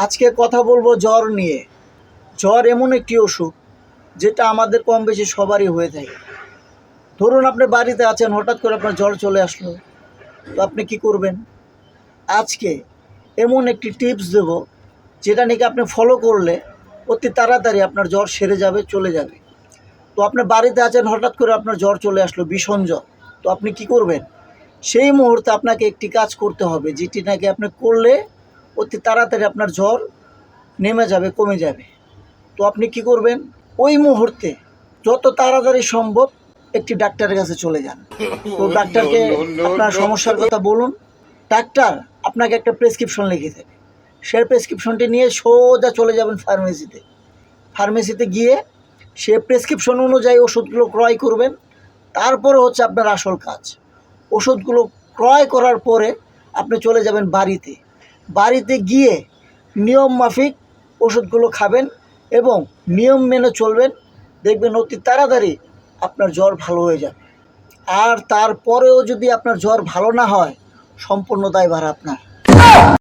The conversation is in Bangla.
আজকে কথা বলবো জ্বর নিয়ে। জ্বর এমন একটি অসুখ যেটা আমাদের কম বেশি সবারই হয়ে থাকে। ধরুন আপনি বাড়িতে আছেন, হঠাৎ করে আপনার জ্বর চলে আসলো, তো আপনি কি করবেন? আজকে এমন একটি টিপস দেব যেটা নাকি আপনি ফলো করলে অতি তাড়াতাড়ি আপনার জ্বর সেরে যাবে, চলে যাবে। তো আপনি বাড়িতে আছেন, হঠাৎ করে আপনার জ্বর চলে আসলো, ভীষণ জ্বর। তো আপনি কি করবেন? সেই মুহূর্তে আপনাকে একটি কাজ করতে হবে, যেটি নাকি আপনি করলে অতি তাড়াতাড়ি আপনার জ্বর নেমে যাবে, কমে যাবে। তো আপনি কি করবেন? ওই মুহূর্তে যত তাড়াতাড়ি সম্ভব একটি ডাক্তারের কাছে চলে যান। তো ডাক্তারকে আপনার সমস্যার কথা বলুন। ডাক্তার আপনাকে একটা প্রেসক্রিপশন লিখে দেবে। সেই প্রেসক্রিপশনটি নিয়ে সোজা চলে যাবেন ফার্মেসিতে গিয়ে সে প্রেসক্রিপশন অনুযায়ী ওষুধগুলো ক্রয় করবেন। তারপরে হচ্ছে আপনার আসল কাজ। ওষুধগুলো ক্রয় করার পরে আপনি চলে যাবেন বাড়িতে গিয়ে নিয়ম মাফিক ওষুধগুলো খাবেন এবং নিয়ম মেনে চলবেন। দেখবেন অতি তাড়াতাড়ি আপনার জ্বর ভালো হয়ে যাবে। আর তারপরেও যদি আপনার জ্বর ভালো না হয়, সম্পূর্ণ দায়ভার আপনার।